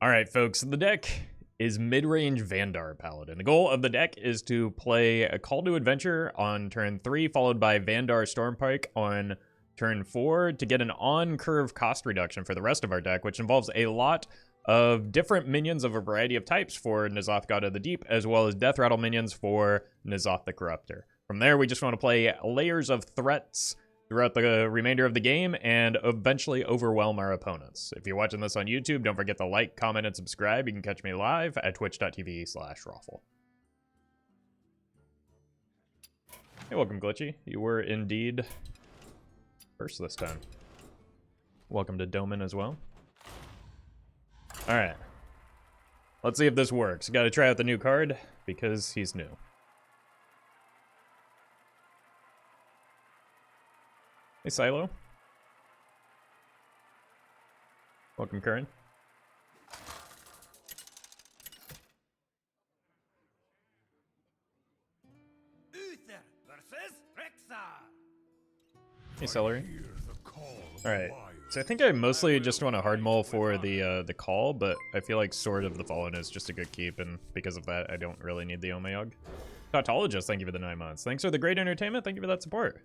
All right, folks, the deck is Midrange Vanndar Paladin. The goal of the deck is to play a Call to Adventure on turn 3, followed by Vanndar Stormpike on turn 4 to get an on-curve cost reduction for the rest of our deck, which involves a lot of different minions of a variety of types for N'Zoth God of the Deep, as well as Death Rattle minions for N'Zoth the Corruptor. From there, we just want to play layers of threats throughout the remainder of the game and eventually overwhelm our opponents. If you're watching this on YouTube, don't forget to like, comment, and subscribe. You can catch me live at twitch.tv/Roffle. Hey, welcome, Glitchy. You were indeed first this time. Welcome to Doman as well. Alright. Let's see if this works. Gotta try out the new card because he's new. Hey, Silo. Welcome, Curran. Hey, Celery. Alright, so I think I mostly just want to hard mull for the call, but I feel like Sword of the Fallen is just a good keep, and because of that, I don't really need the My Yogg. Tautologist, thank you for the 9 months. Thanks for the great entertainment, thank you for that support.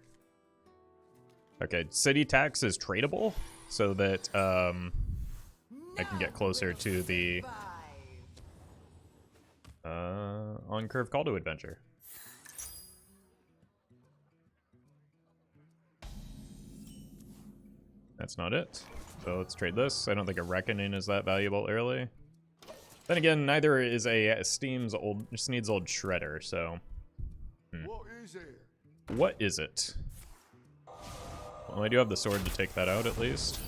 Okay, City Tax is tradable, so that I can get closer to the on-curve Call to Adventure. That's not it. So let's trade this. I don't think a Reckoning is that valuable early. Then again, neither is a Sneed's old Shredder, so... What is it? Well, I do have the sword to take that out, at least.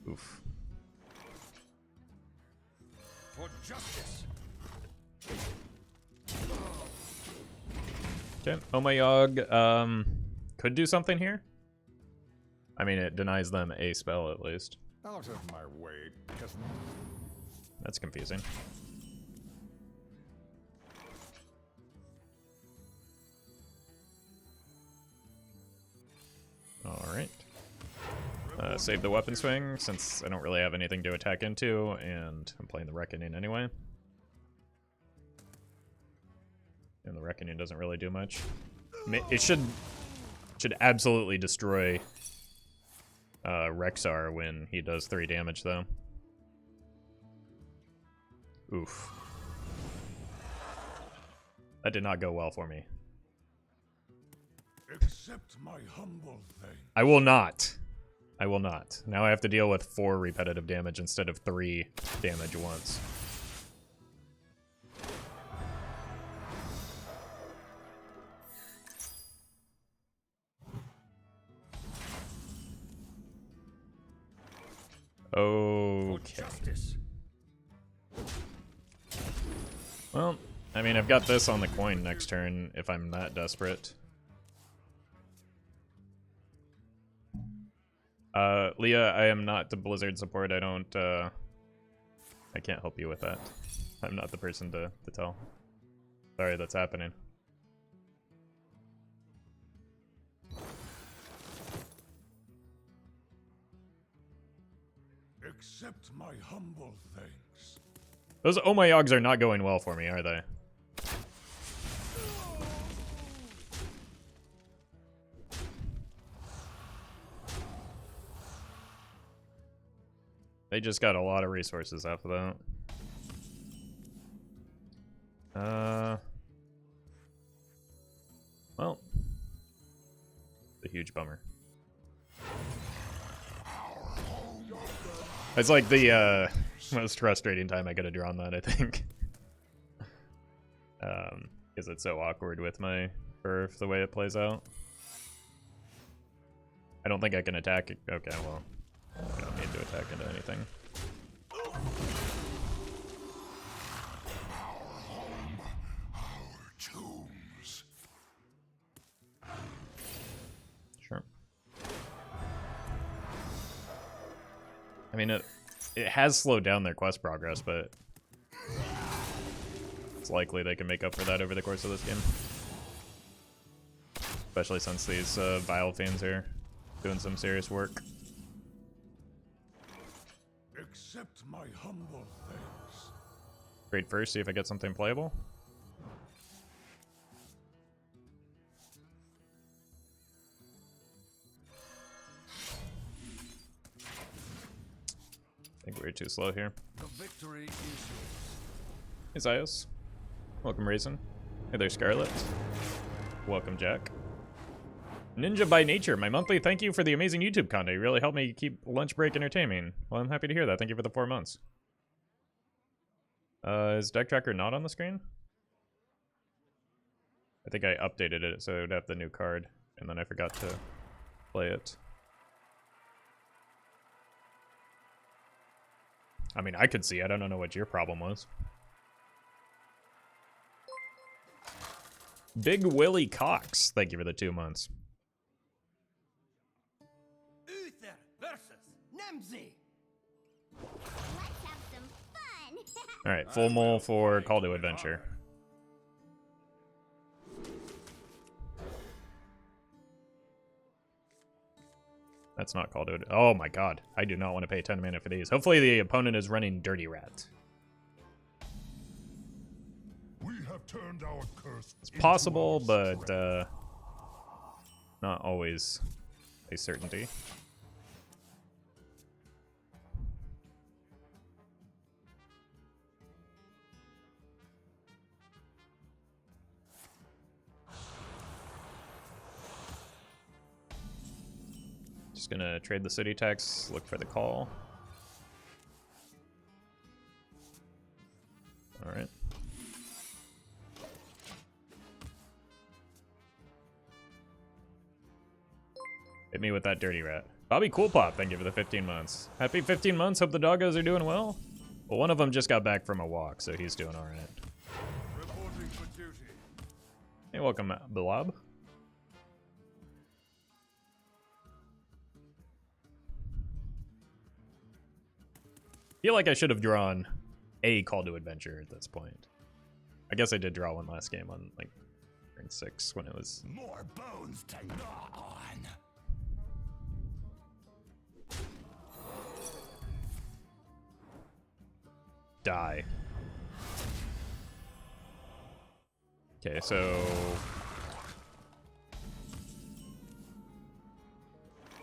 Oof. For justice. Okay, My Yogg could do something here. I mean, it denies them a spell, at least. Out of my way, because... That's confusing. Alright. Save the weapon swing, since I don't really have anything to attack into, and I'm playing the Reckoning anyway. And the Reckoning doesn't really do much. It should absolutely destroy Rexar when he does 3 damage, though. Oof. That did not go well for me. Accept my humble thanks. I will not. I will not. Now I have to deal with 4 repetitive damage instead of 3 damage once. Okay. Well, I mean, I've got this on the coin next turn if I'm that desperate. Leah, I am not the Blizzard support. I don't, I can't help you with that. I'm not the person to tell. Sorry that's happening. Accept my humble thanks. Those My Yoggs are not going well for me, are they? They just got a lot of resources after that. Well, a huge bummer. It's like the most frustrating time I could have drawn that, I think. Because it's so awkward with my Perf, the way it plays out. I don't think I can attack it. Okay, well, I don't need to attack into anything. Sure. I mean, it has slowed down their quest progress, but it's likely they can make up for that over the course of this game. Especially since these Vile Fiends are doing some serious work. Accept my humble thanks. Trade first, see if I get something playable. I think we're too slow here. The victory is Hey Zios. Welcome Raisin. Hey there Scarlet. Welcome Jack. Ninja by Nature, my monthly thank you for the amazing YouTube content. You really helped me keep lunch break entertaining. Well, I'm happy to hear that. Thank you for the 4 months. Is Deck Tracker not on the screen? I think I updated it so it would have the new card, and then I forgot to play it. I mean, I could see it. I don't know what your problem was. Big Willie Cox, thank you for the 2 months. Uther versus Nemzi. Let's have some fun. All right, full mole for Call to Adventure. That's not Call to Adventure. Oh my god, I do not want to pay 10 mana for these. Hopefully the opponent is running Dirty Rat. We have turned our curse. It's possible, but not always a certainty. Just gonna trade the city tax, look for the call. All right. Hit me with that Dirty Rat. Bobby Cool Pop, thank you for the 15 months. Happy 15 months, hope the doggos are doing well. Well, one of them just got back from a walk, so he's doing all right. Reporting for duty. Hey, welcome, Blob. Feel like I should have drawn a Call to Adventure at this point. I guess I did draw one last game on, like, turn 6 when it was... More bones to gnaw on. Die. Okay, so...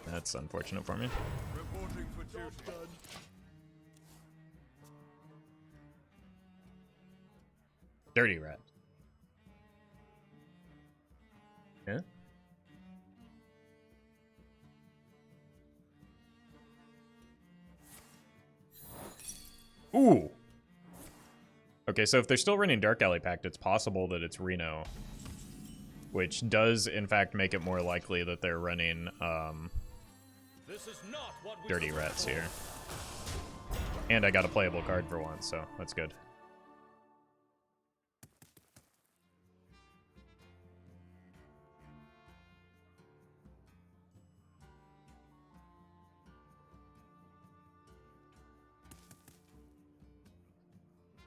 That's unfortunate for me. Reporting for duty. Dirty Rat. Yeah? Ooh! Okay, so if they're still running Dark Alley Pact, it's possible that it's Reno. Which does, in fact, make it more likely that they're running, This is not what we Dirty Rats here. And I got a playable card for once, so that's good.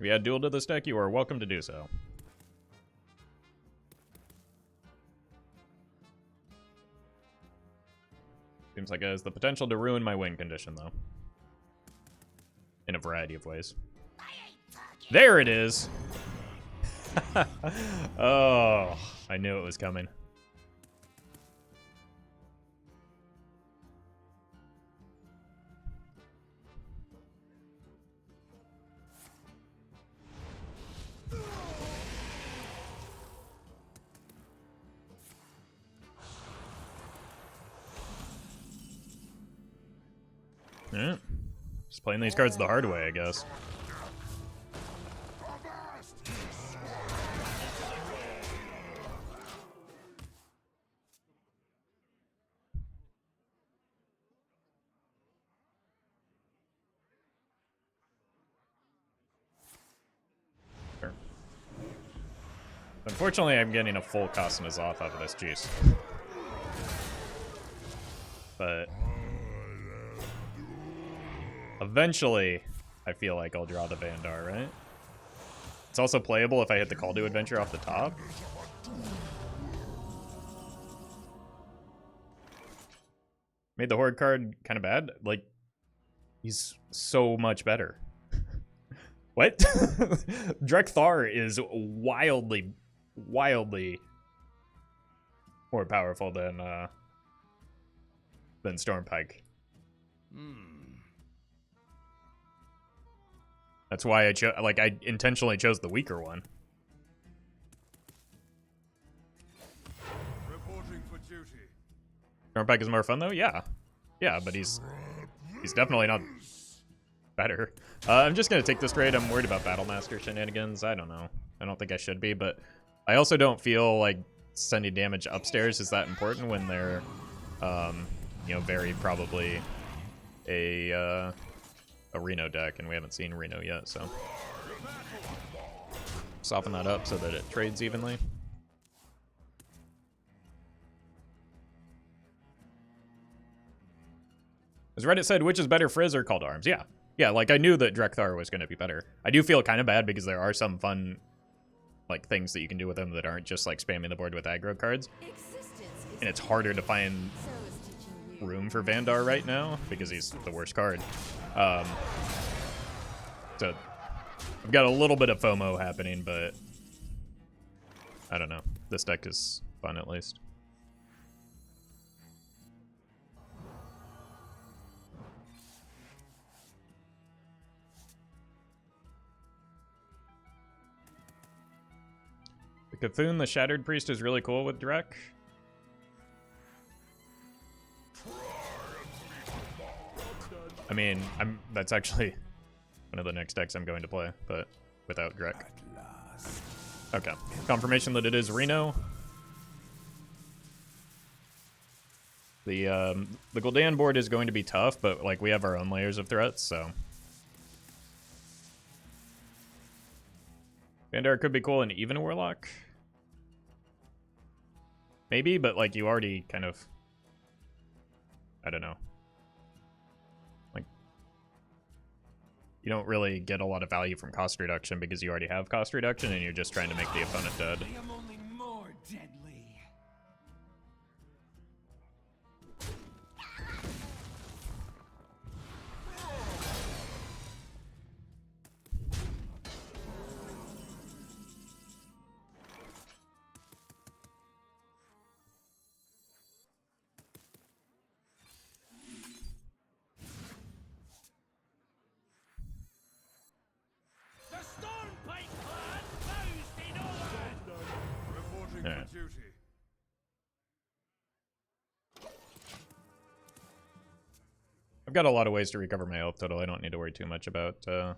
If you add duel to this deck, you are welcome to do so. Seems like it has the potential to ruin my win condition, though. In a variety of ways. There it is! Oh, I knew it was coming. Yeah. Just playing these cards the hard way, I guess. Sure. Unfortunately, I'm getting a full Cosmos off of this juice. But eventually, I feel like I'll draw the Vanndar, right? It's also playable if I hit the Call to Adventure off the top. Made the Horde card kind of bad. Like, He's so much better. What? Drekthar is wildly more powerful than Stormpike. That's why I intentionally chose the weaker one. Reporting for duty. Stormpike is more fun though? Yeah. Yeah, but he's definitely not better. I'm just gonna take this trade. I'm worried about Battlemaster shenanigans. I don't know. I don't think I should be, but I also don't feel like sending damage upstairs is that important when they're, you know, very probably a Reno deck, and we haven't seen Reno yet, so soften that up so that it trades evenly. As Reddit said, which is better, Frizz or Call to Arms? Yeah. Yeah, like, I knew that Drekthar was going to be better. I do feel kind of bad because there are some fun, like, things that you can do with him that aren't just, like, spamming the board with aggro cards. And it's harder to find room for Vanndar right now because he's the worst card. So, I've got a little bit of FOMO happening, but I don't know. This deck is fun, at least. Cthulhu, the Shattered Priest, is really cool with Drek. I mean, that's actually one of the next decks I'm going to play, but without Drek. Okay. Confirmation that it is Reno. The Gul'dan board is going to be tough, but like we have our own layers of threats, so. Vanndar could be cool in even Warlock. Maybe, but like you already kind of, I don't know. Like, you don't really get a lot of value from cost reduction because you already have cost reduction and you're just trying to make the opponent dead. I am only more deadly. The Stormpike clan bows in order. Reporting Yeah. for duty. I've got a lot of ways to recover my health total. I don't need to worry too much about okay,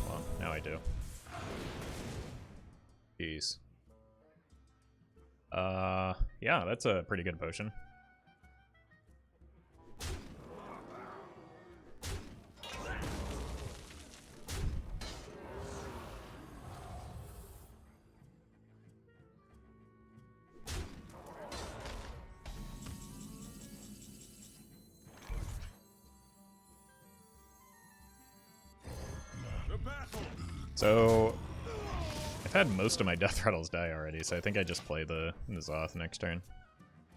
well, now I do. Jeez. Yeah, that's a pretty good potion. The battle. So, I've had most of my death rattles die already, so I think I just play the Zoth next turn.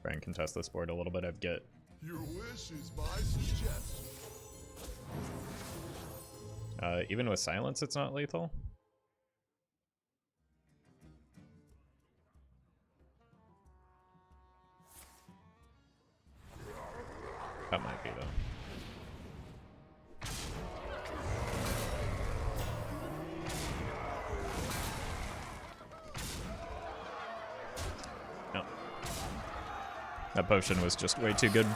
Try and contest this board a little bit. I've get Your wish is my suggestion. even with silence, it's not lethal. That might be though. No. That potion was just way too good.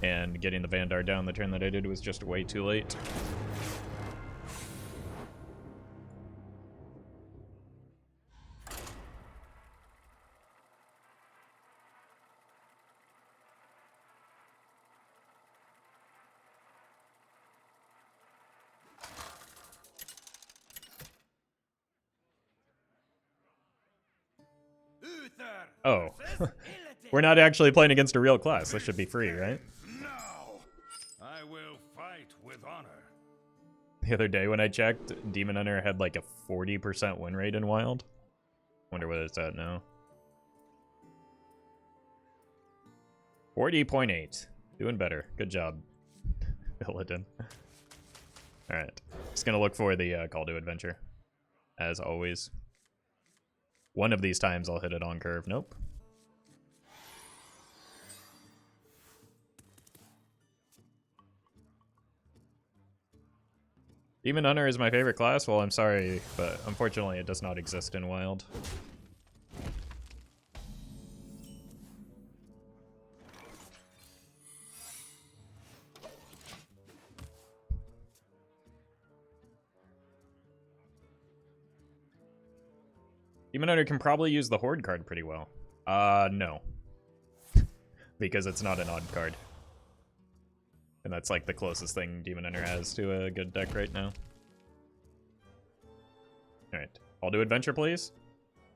And getting the Vanndar down the turn that I did was just way too late. Uther. Oh. We're not actually playing against a real class. This should be free, right? Now, I will fight with honor. The other day when I checked, Demon Hunter had like a 40% win rate in Wild. Wonder what it's at now. 40.8. Doing better. Good job, Paladin. Alright. Just gonna look for the call to adventure. As always. One of these times I'll hit it on curve. Nope. Demon Hunter is my favorite class. Well, I'm sorry, but unfortunately it does not exist in Wild. Demon Hunter can probably use the Horde card pretty well. No. Because it's not an odd card. And that's like the closest thing Demon Hunter has to a good deck right now. Alright. I'll do Adventure, please.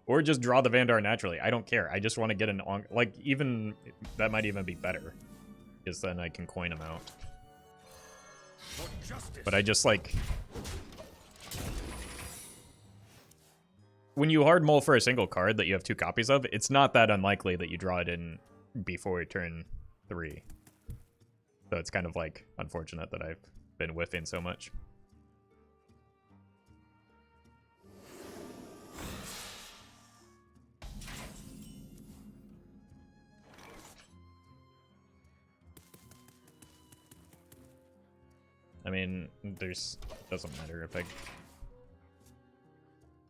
Or just draw the Vanndar naturally. I don't care. I just want to get an on... Like, even... That might even be better. Because then I can coin them out. But I just, like... When you hard mull for a single card that you have 2 copies of, it's not that unlikely that you draw it in before turn 3. So it's kind of like unfortunate that I've been whiffing so much. I mean, there's doesn't matter if I...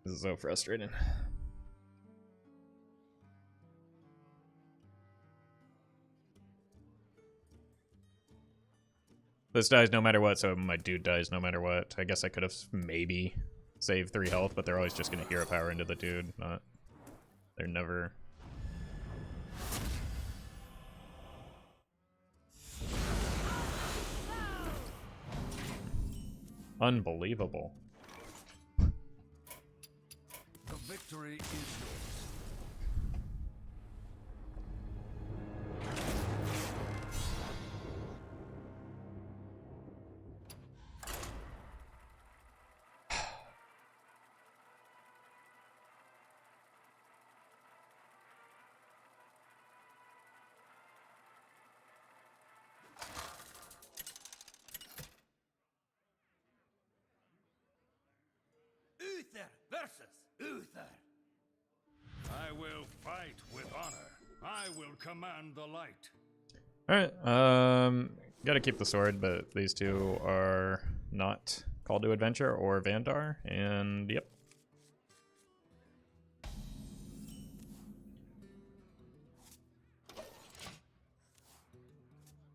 This is so frustrating. This dies no matter what, so my dude dies no matter what. I guess I could have maybe saved 3 health, but they're always just going to hero power into the dude. They're never... Unbelievable. The victory is yours. Uther versus Uther. I will fight with honor. I will command the light. Alright, gotta keep the sword, but these two are not Call to Adventure or Vanndar, and yep.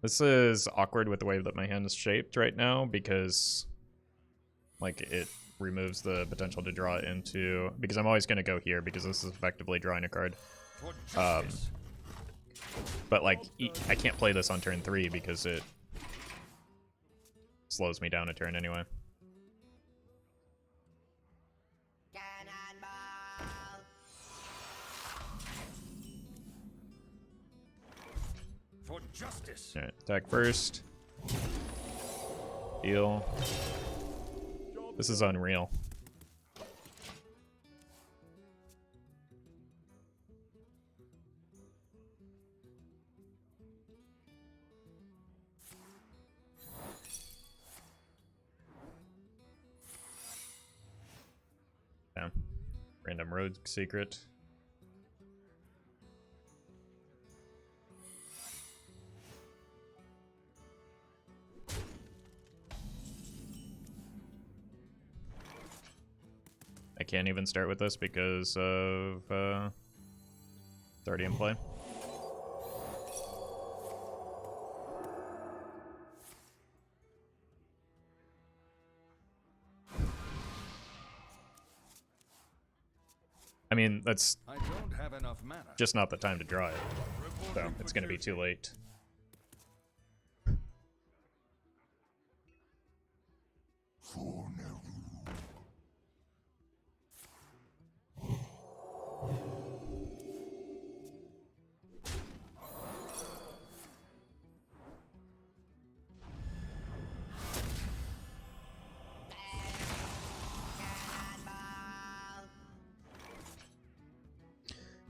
This is awkward with the way that my hand is shaped right now, because like it removes the potential to draw into, because I'm always going to go here because this is effectively drawing a card. But like I can't play this on turn 3 because it slows me down a turn anyway. For justice. Alright, attack first. Heal. This is unreal. Yeah. Random road secret. I can't even start with this because of it's already in play. I mean, that's I don't have enough mana. just not the time to draw it, so it's going to be too late.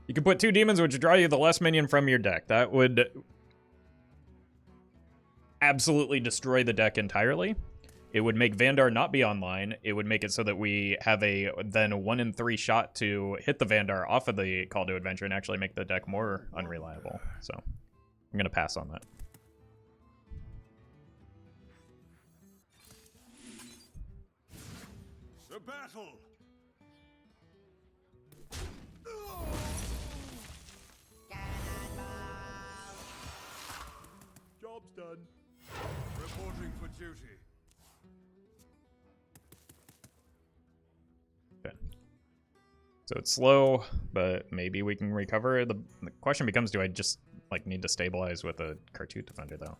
You can put 2 demons, which draw you the less minion from your deck. That would absolutely destroy the deck entirely. It would make Vanndar not be online. It would make it so that we have a then 1 in 3 shot to hit the Vanndar off of the Call to Adventure and actually make the deck more unreliable. So I'm going to pass on that. The battle! Job's done. Reporting for duty. Okay. So it's slow, but maybe we can recover. The question becomes, do I just like need to stabilize with a Khartut Defender though?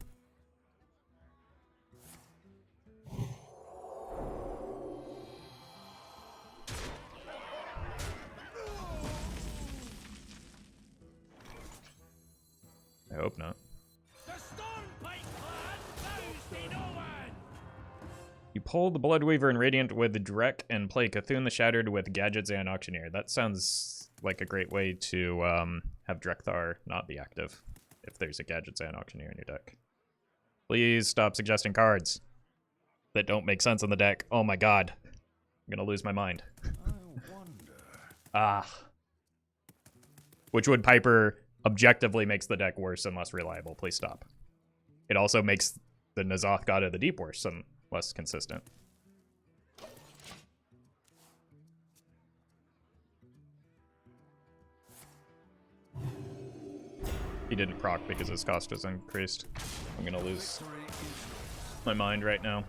I hope not. The Stormpike clan bows to no one. You pull the Bloodweaver and Radiant with Drek and play Cthulhu the Shattered with Gadgets and Auctioneer. That sounds like a great way to have Drekthar not be active if there's a Gadgets and Auctioneer in your deck. Please stop suggesting cards that don't make sense in the deck. Oh my god. I'm gonna lose my mind. I wonder. Ah. Witchwood Piper objectively makes the deck worse and less reliable. Please stop. It also makes the N'Zoth God of the Deep worse and less consistent. He didn't proc because his cost was increased. I'm gonna lose my mind right now.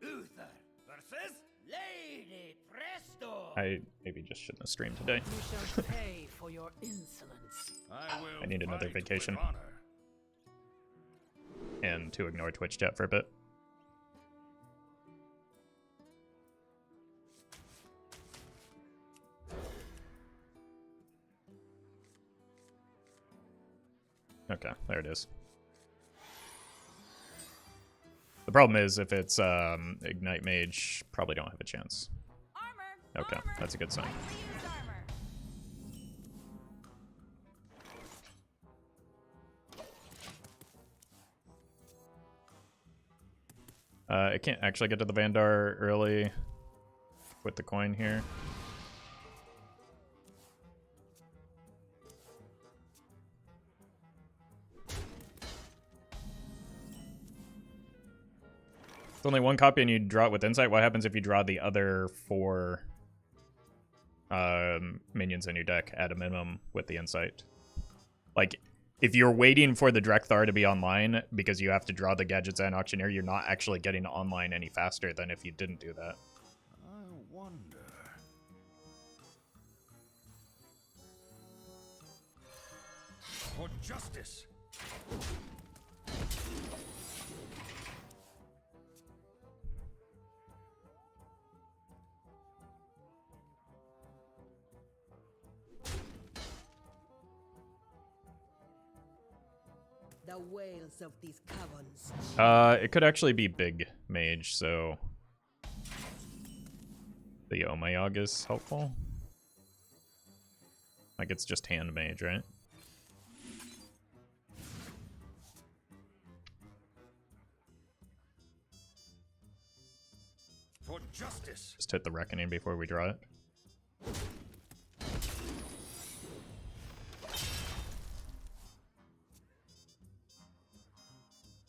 Uther versus Lady Presto. I maybe just shouldn't have streamed today. You shall pay for your insolence. I will I need another fight vacation. with honor. And to ignore Twitch chat for a bit. Okay, there it is. The problem is if it's Ignite Mage, probably don't have a chance. Armor. Okay, that's a good sign. Wisely used armor. I can't actually get to the Vanndar early with the coin here. It's only one copy and you draw it with Insight. What happens if you draw the other 4 minions in your deck at a minimum with the Insight? Like, if you're waiting for the Drekthar to be online because you have to draw the Gadgets and Auctioneer, you're not actually getting online any faster than if you didn't do that. I wonder. For justice. The wails of these caverns. It could actually be Big Mage, so the My Yogg is helpful. Like, it's just Hand Mage, right? For justice. Just hit the Reckoning before we draw it.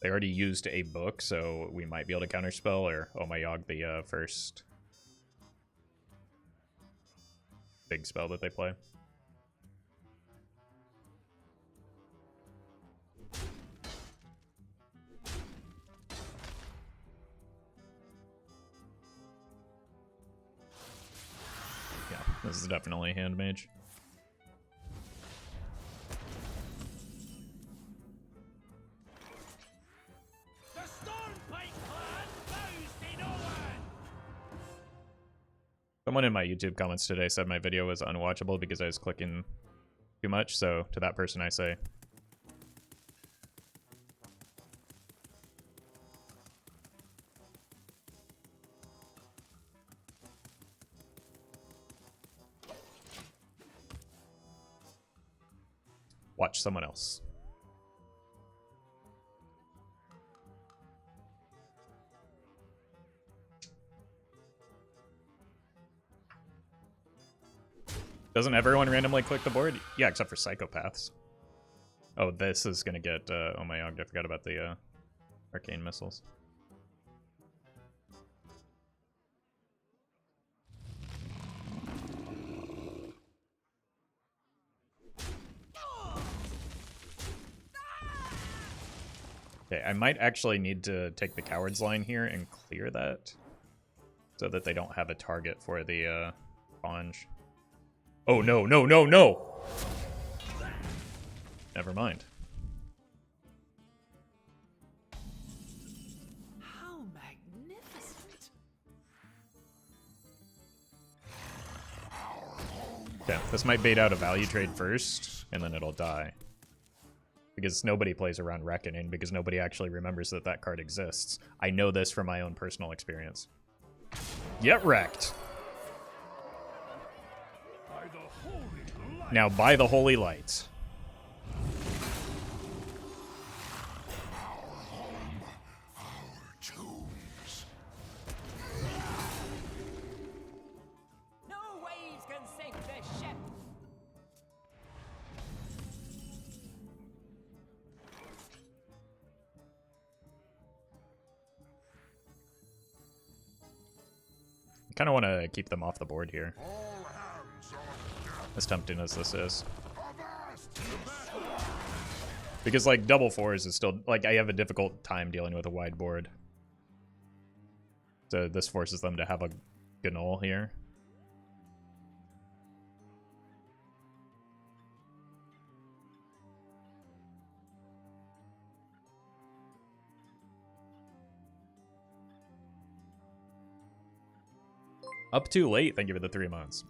They already used a book, so we might be able to counterspell, or My Yogg, the first big spell that they play. Yeah, this is definitely Hand Mage. The Stormpike clan bows to no one. Someone in my YouTube comments today said my video was unwatchable because I was clicking too much, so to that person I say, watch someone else. Doesn't everyone randomly click the board? Yeah, except for psychopaths. Oh, this is gonna get, oh my Yogg, I forgot about the arcane missiles. Okay, I might actually need to take the coward's line here and clear that, so that they don't have a target for the sponge. Oh, no, no, no, no! Never mind. How magnificent! Yeah, this might bait out a value trade first, and then it'll die. Because nobody plays around Reckoning, because nobody actually remembers that that card exists. I know this from my own personal experience. Get wrecked! By the holy light. Now, by the holy lights. No waves can sink this ship. I kind of want to keep them off the board here. As tempting as this is. Because, like, double fours is still... Like, I have a difficult time dealing with a wide board. So this forces them to have a Gnoll here. Up too late, thank you for the 3 months.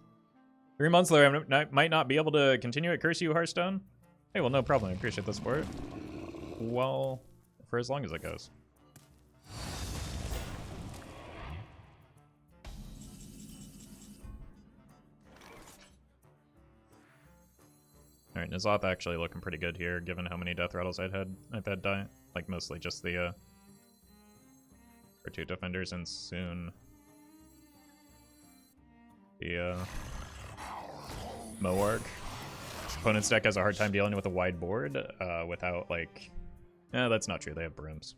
3 months later, I might not be able to continue at Curse You, Hearthstone. Hey, well, no problem. I appreciate the support. Well, for as long as it goes. Alright, N'Zoth actually looking pretty good here, given how many death rattles I've had die. Like, mostly just the Khartut Defenders, and soon the Moarg. Opponent's deck has a hard time dealing with a wide board without, like... that's not true. They have brooms.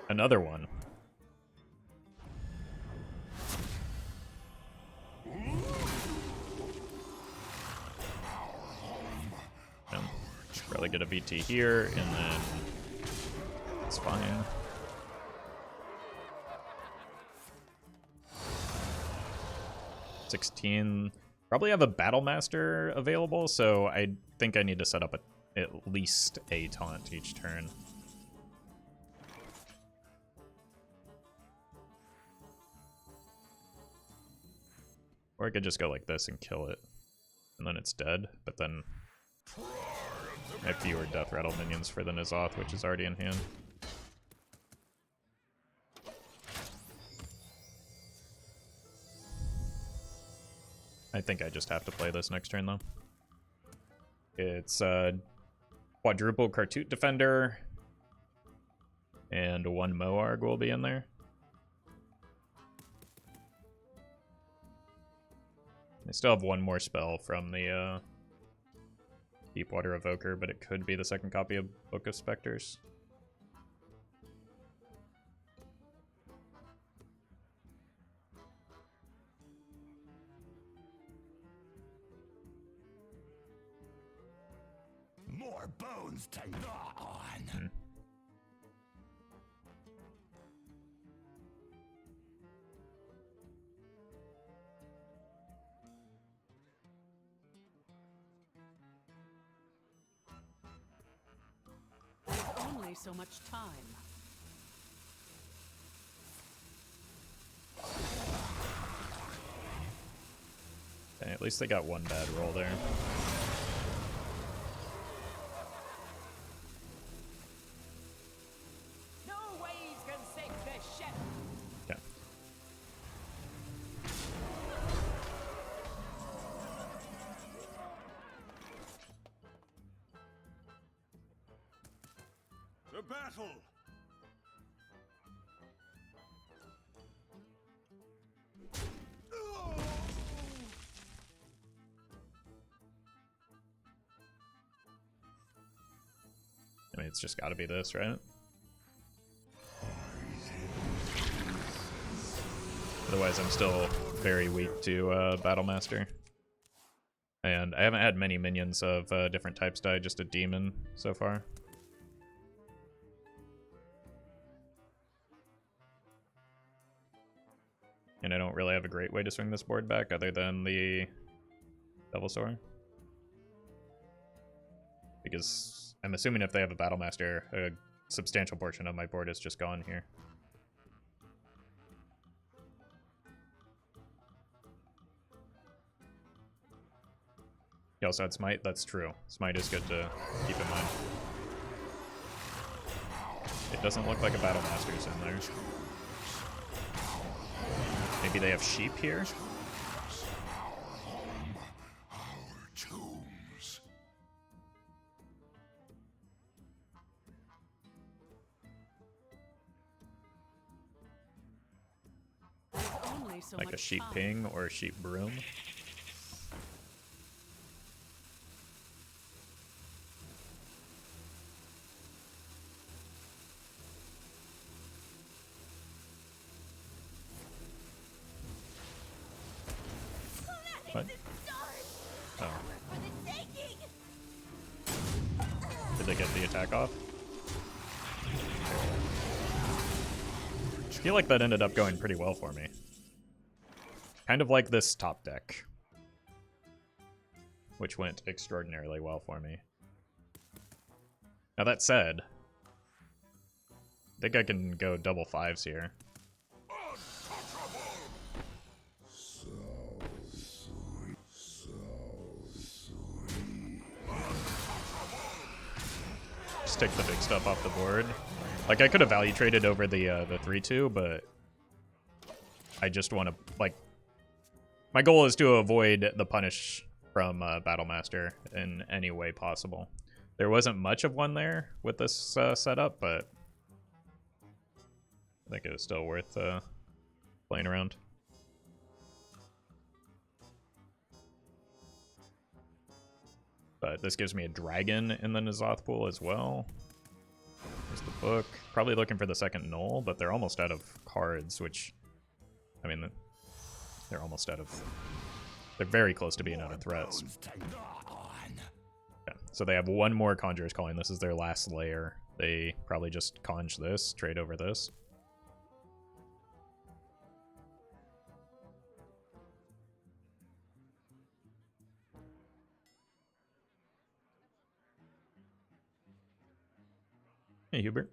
Another one. Probably get a VT here, and then it's fine. $16. Probably have a Battle Master available, so I think I need to set up at least a taunt each turn. Or I could just go like this and kill it, and then it's dead, but then I have fewer Death Rattle minions for the N'Zoth, which is already in hand. I think I just have to play this next turn, though. It's quadruple Khartut Defender, and one Moarg will be in there. I still have one more spell from the Deepwater Evoker, but it could be the second copy of Book of Specters. More bones to gnaw on. If only so much time. Okay, at least they got one bad roll there. No waves can sink this ship. Okay. To battle! I mean, it's just got to be this, right? Otherwise, I'm still very weak to Battlemaster. And I haven't had many minions of different types die, just a demon so far. And I don't really have a great way to swing this board back other than the Devilsaur. Because I'm assuming if they have a Battlemaster, a substantial portion of my board is just gone here. He also had Smite, that's true. Smite is good to keep in mind. It doesn't look like a Battlemaster's in there. Maybe they have sheep here? So Like a sheep ping or a sheep broom. What? Oh. Did they get the attack off? I feel like that ended up going pretty well for me. Kind of like this top deck, which went extraordinarily well for me. Now that said, I think I can go double fives here. Just take the big stuff off the board. Like, I could have value traded over the 3-2, but I just want to, like, my goal is to avoid the punish from Battlemaster in any way possible. There wasn't much of one there with this setup, but I think it was still worth playing around. But this gives me a dragon in the N'Zoth pool as well. There's the book. Probably looking for the second null, but they're almost out of cards, which, I mean, they're almost out of... They're very close to being out of threats. Yeah, so they have one more Conjurer's Calling. This is their last layer. They probably just conj this, trade over this. Hey, Hubert.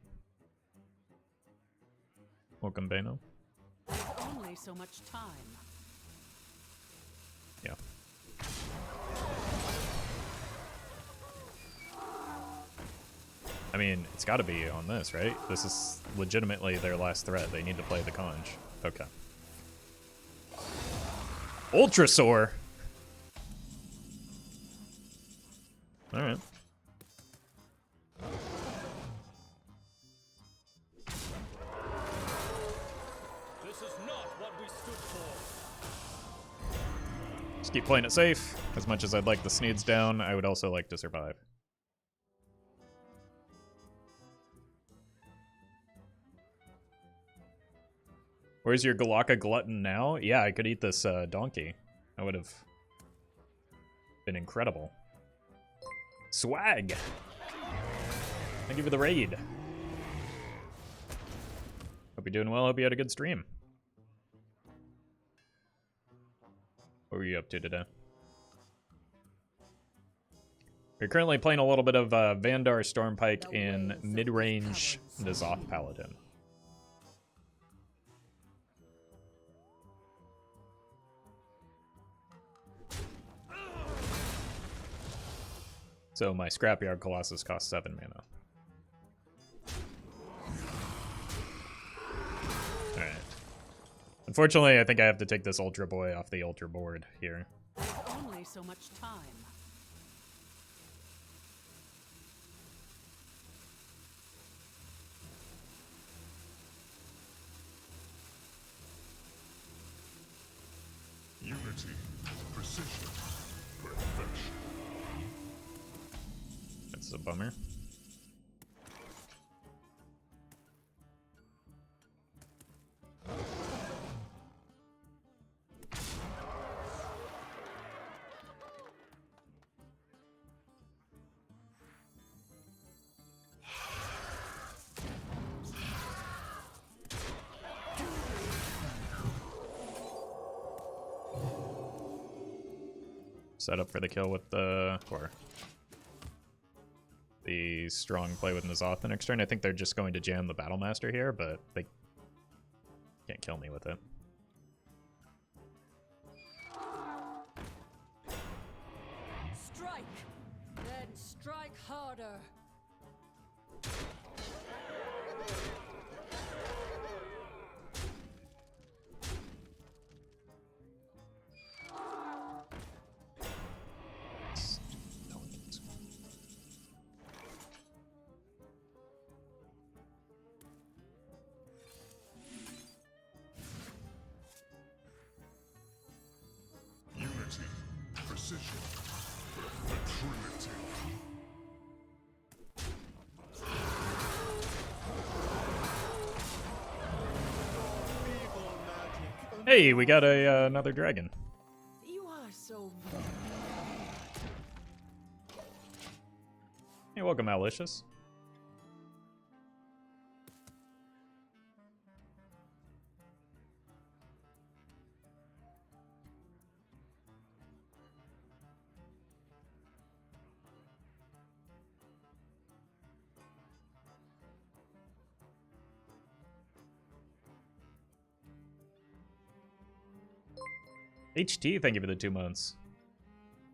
Welcome, Bano. Only so much time. Yeah. I mean, it's got to be on this, right? This is legitimately their last threat. They need to play the conj. Okay. Ultrasaur! Alright. This is not what we stood for. Just keep playing it safe. As much as I'd like the Sneeds down, I would also like to survive. Where's your Galaka Glutton now? Yeah, I could eat this donkey. That would have been incredible. Swag! Thank you for the raid. Hope you're doing well. Hope you had a good stream. What were you up to today? We're currently playing a little bit of Vanndar Stormpike in Midrange Paladin. So my Scrapyard Colossus costs 7 mana. Alright. Unfortunately, I think I have to take this Ultra Boy off the Ultra board here. There's only so much time. Unity, precision, perfection. That's a bummer. Set up for the kill with the strong play with N'Zoth the next turn. I think they're just going to jam the Battlemaster here, but they can't kill me with it. Strike! Then strike harder! Unity, precision, perfection. Hey, we got a another dragon. You are so... Hey, welcome, Malicious. HT, thank you for the 2 months.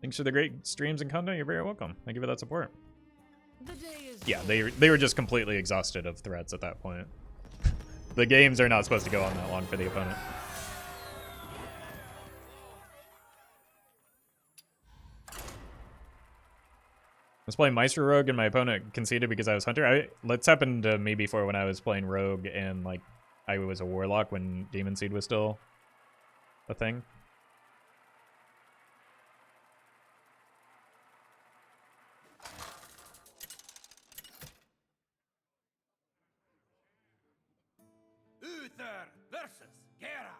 Thanks for the great streams and content. You're very welcome. Thank you for that support. The day is... Yeah, they were just completely exhausted of threats at that point. The games are not supposed to go on that long for the opponent. I was playing Meister Rogue and my opponent conceded because I was Hunter. That's happened to me before when I was playing Rogue and like I was a Warlock when Demon Seed was still a thing.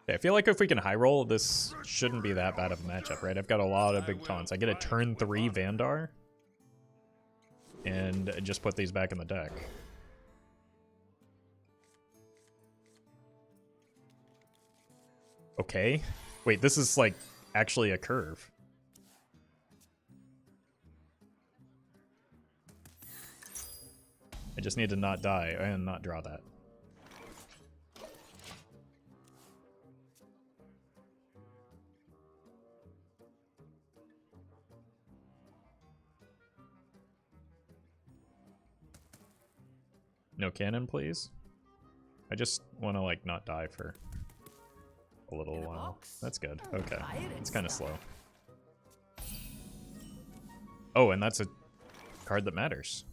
Okay, I feel like if we can high roll, this shouldn't be that bad of a matchup, right? I've got a lot of big taunts. I get a turn 3 Vanndar and just put these back in the deck. Okay. Wait, this is like actually a curve. I just need to not die and not draw that. No cannon, please. I just want to like not die for a little while. That's good. Okay. It's kind of slow. Oh, and that's a card that matters.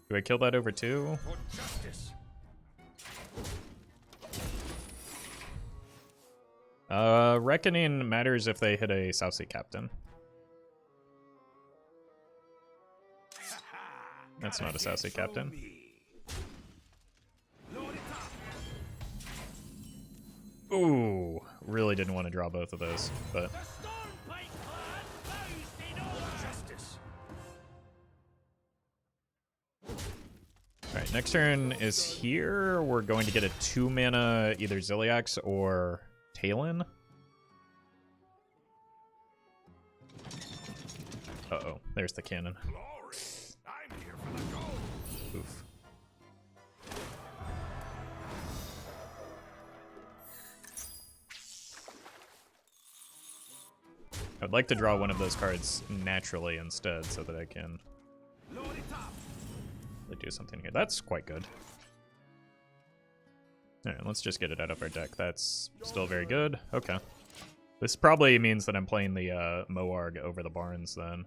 Do I kill that over 2? Reckoning matters if they hit a South Sea Captain. That's not a South Sea Captain. Ooh, really didn't want to draw both of those, but... Alright, next turn is here. We're going to get a 2-mana either Zilliax or Taelan. there's the cannon. Glory! I'm here for the gold! Oof. I'd like to draw one of those cards naturally instead so that I can really do something here. That's quite good. Alright, let's just get it out of our deck. That's still very good. Okay. This probably means that I'm playing the Moarg over the Barnes then.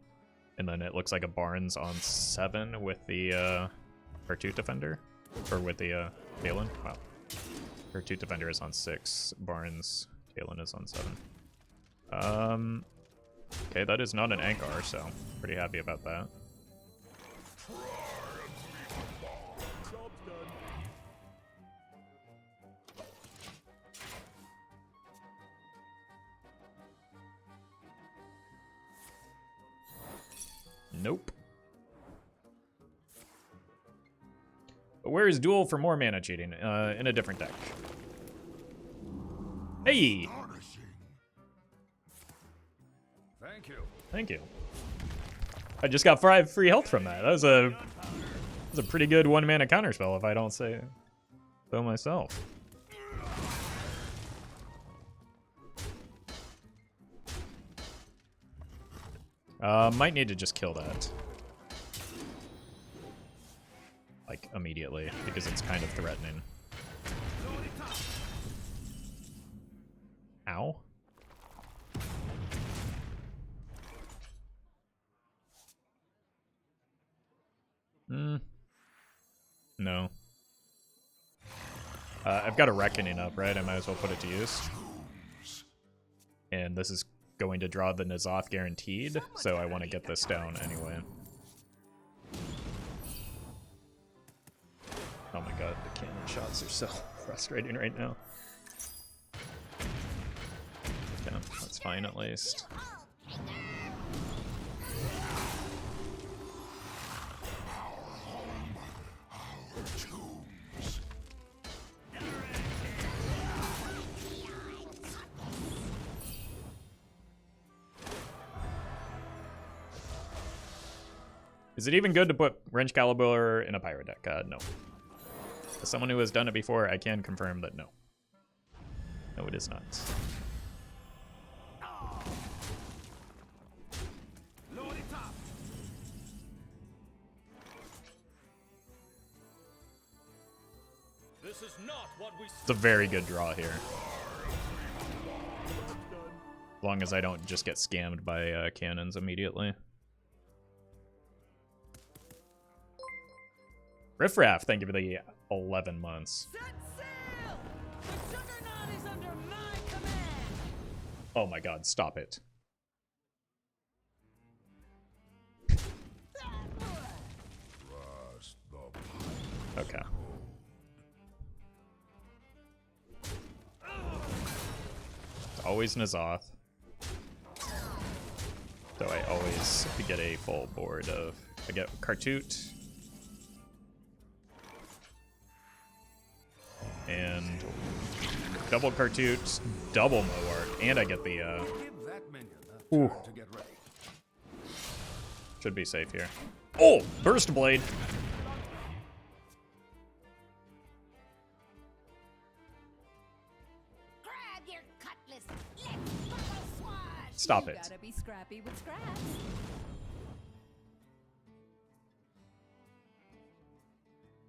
And then it looks like a Barnes on 7 with the Khartut Defender. Or with the Taelan. Wow. Khartut Defender is on 6. Barnes, Taelan is on 7. Okay, that is not an Ankar, so pretty happy about that. Nope. But where is Duel for more mana cheating? In a different deck. Hey! Thank you. Thank you. I just got 5 free health from that. That was a pretty good 1 mana counterspell if I don't say so myself. Might need to just kill that. Like, immediately, because it's kind of threatening. Ow. No. I've got a Reckoning up, right? I might as well put it to use. And this is going to draw the N'Zoth guaranteed, so I want to get this down anyway. Oh my god, the cannon shots are so frustrating right now. Okay, that's fine at least. Is it even good to put Wrench Caliber in a pirate deck? No. As someone who has done it before, I can confirm that no. No, it is not. This is not what we It's a very good draw here. As long as I don't just get scammed by cannons immediately. Riffraff, thank you for the 11 months. Set sail! The Juggernaut is under my command! Oh my god, stop it. Okay. It's always N'Zoth. So I always get a full board of... I get Khartut. And double Khartut, double Moarg, and I get the Give that minion a ooh. turn to get ready. Should be safe here. Oh, Burst Blade. Grab your cutlass! Let's buckle sword! Stop You it. gotta be scrappy with scraps.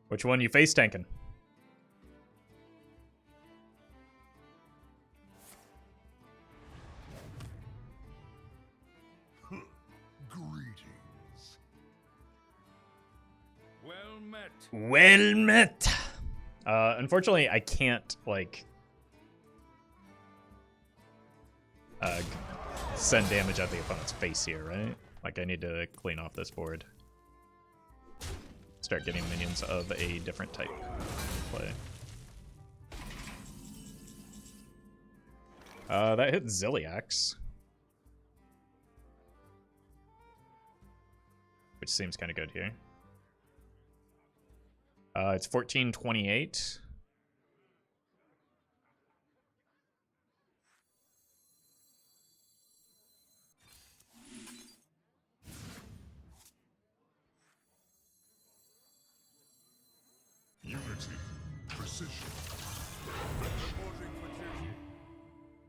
Which one you face tanking? Greetings. Well met. Well met. Unfortunately, I can't, like, send damage at the opponent's face here, right? Like, I need to clean off this board. Start getting minions of a different type play. That hit Zilliax. Which seems kind of good here. It's 1428. Agility. Precision. Reporting for duty.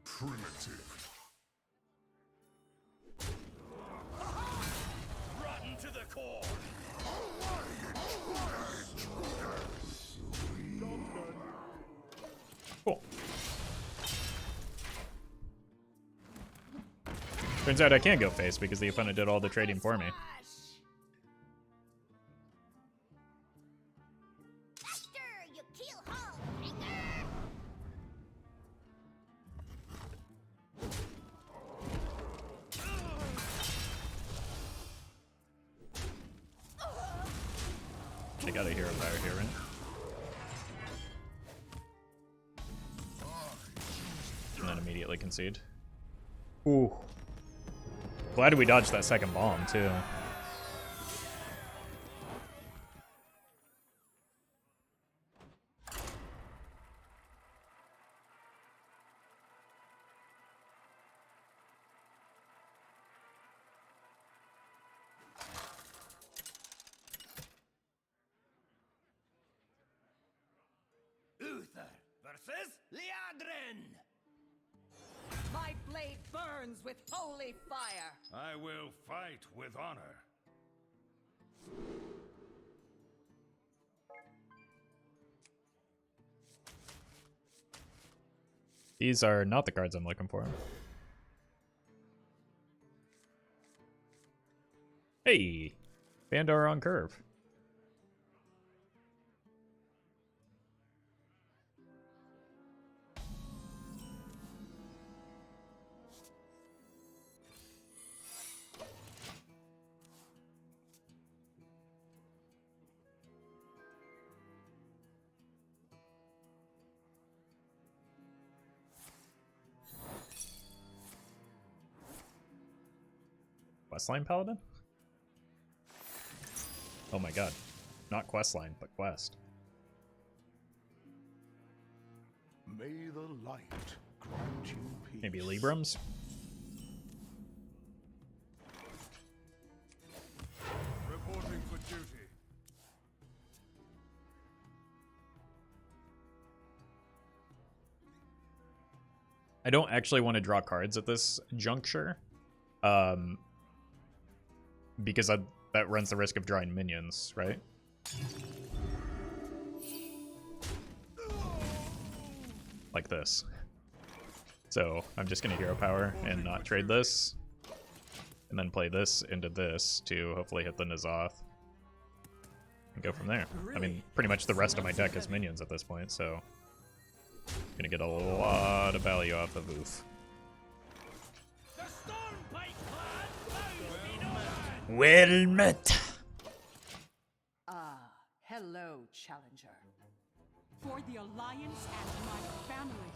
Primitive. Rotten to the core. Cool. Turns out I can't go face because the opponent did all the trading for me. After you kill Hulk, finger. I got a hero power here, right? And then immediately concede. Ooh. Glad we dodged that second bomb, too. Uther versus Liadrin. My blade burns with holy fire. I will fight with honor. These are not the cards I'm looking for. Hey! Vanndar on curve. Questline Paladin? Oh my god. Not questline, but quest. May the light grant you peace. Maybe Librams? Reporting for duty. I don't actually want to draw cards at this juncture. Because that runs the risk of drawing minions, right? Like this. So I'm just going to hero power and not trade this. And then play this into this to hopefully hit the N'Zoth. And go from there. I mean, pretty much the rest of my deck is minions at this point, so... Gonna get a lot of value off of Oof. The Stormpike clan bows me no man. Well met! Ah, hello, challenger. For the Alliance and my family.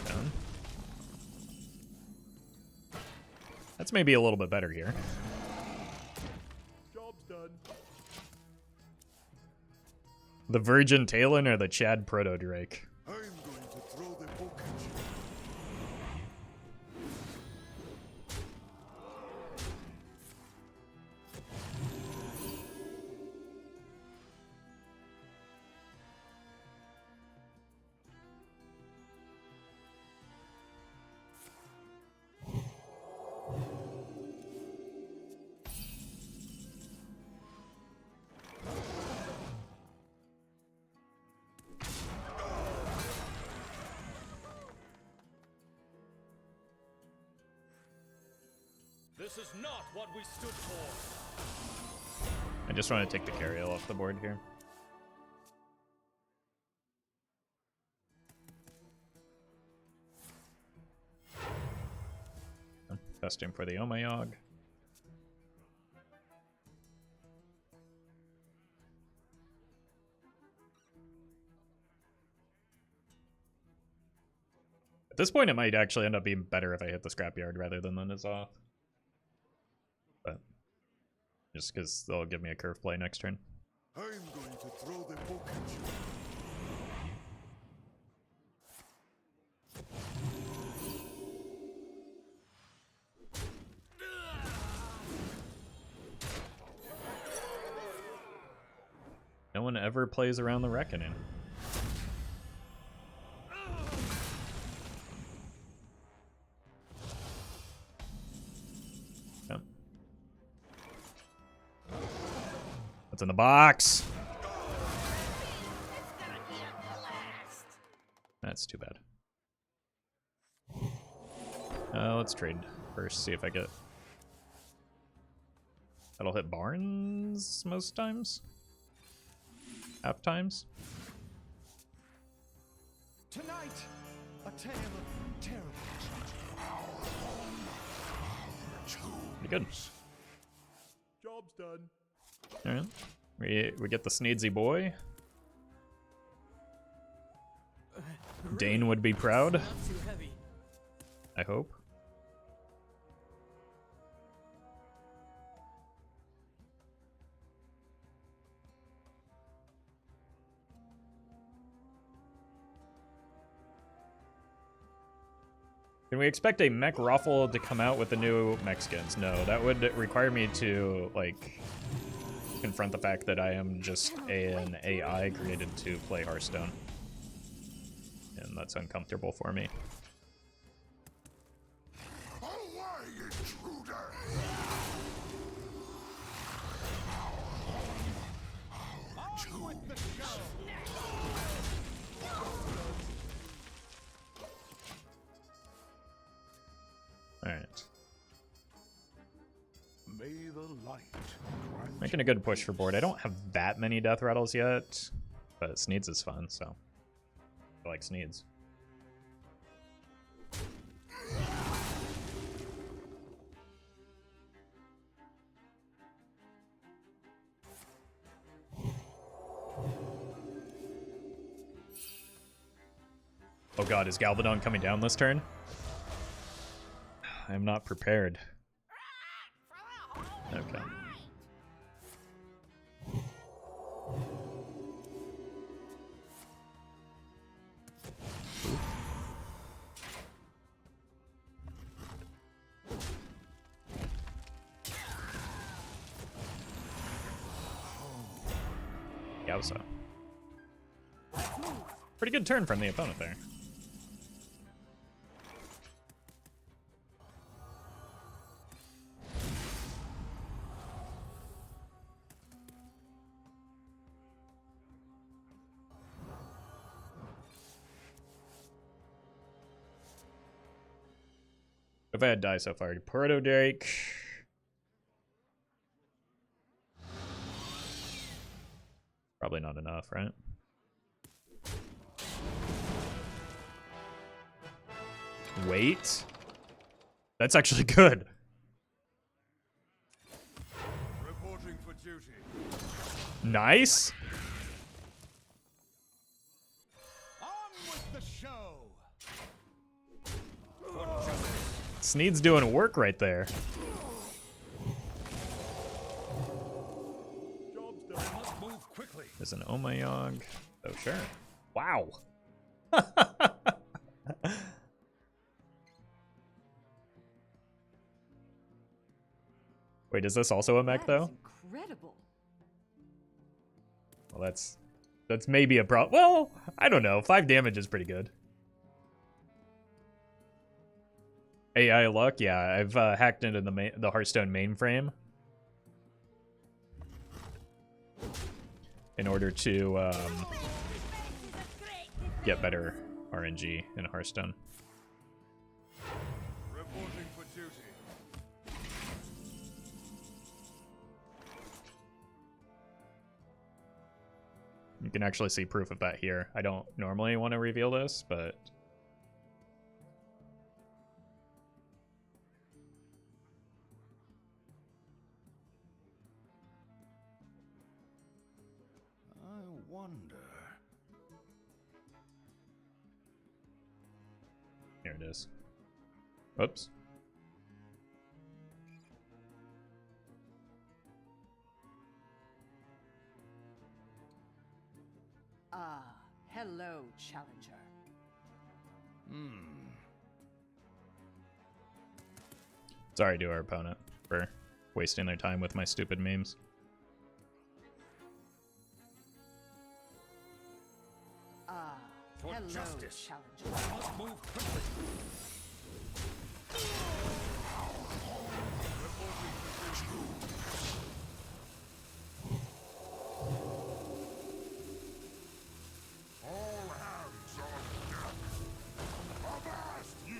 Done. That's maybe a little bit better here. Job's done. The Virgin Taelan or the Chad Protodrake? I'm going to throw the book at you. This is not what we stood for. I just want to take the Cariel off the board here. Testing for the My Yogg. At this point, it might actually end up being better if I hit the Scrapyard rather than the N'Zoth. But just because they'll give me a curve play next turn. I'm going to throw the book at you. No one ever plays around the Reckoning. Yep. What's in the box? That's too bad. Let's trade first, see if I get... That'll hit Barnes most times? Half times? Tonight, a tale of terrible Pretty good. Job's done. Alright. We get the Sneedsy boy. Dane would be proud. Not too heavy. I hope. Can we expect a mech Roffle to come out with the new mech skins? No, that would require me to, like, confront the fact that I am just an AI created to play Hearthstone. And that's uncomfortable for me. Alright. May the light grant Making a good push for board. I don't have that many death rattles yet, but Sneeds is fun, so I like Sneeds. Oh god, is Galvadon coming down this turn? I'm not prepared. Okay. Yowza. Pretty good turn from the opponent there. If I had die so far, Protodrake. Probably not enough, right? Wait. That's actually good. Reporting for duty. Nice. on with the show. Sneed's doing work right there. Job's done. Must move quickly. There's an My Yogg. Oh, sure. Wow. Wait, is this also a mech, That is though? incredible. Well, that's maybe a problem. Well, I don't know. 5 damage is pretty good. AI luck, yeah. I've hacked into the Hearthstone mainframe in order to get better RNG in Hearthstone. Reporting for duty. You can actually see proof of that here. I don't normally want to reveal this, but I wonder. here it is. Whoops. Ah, hello, challenger. Sorry to our opponent for wasting their time with my stupid memes. For Hello, justice. challenger. I must move quickly. All hands on deck. Avast ye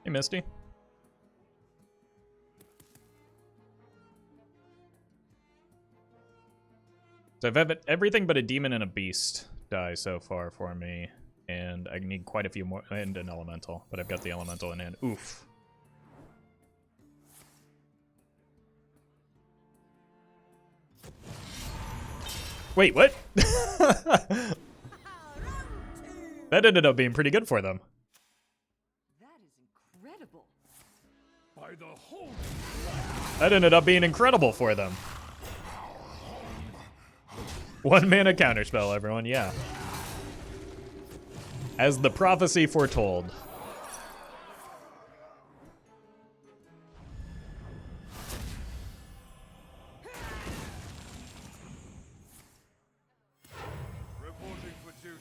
Hey, Misty. So I've had everything but a demon and a beast die so far for me, and I need quite a few more, and an elemental, but I've got the elemental in hand. Oof. Wait, what? That ended up being pretty good for them. That is incredible. By the holy That ended up being incredible for them. 1 mana counterspell, everyone, yeah. As the prophecy foretold. reporting for duty.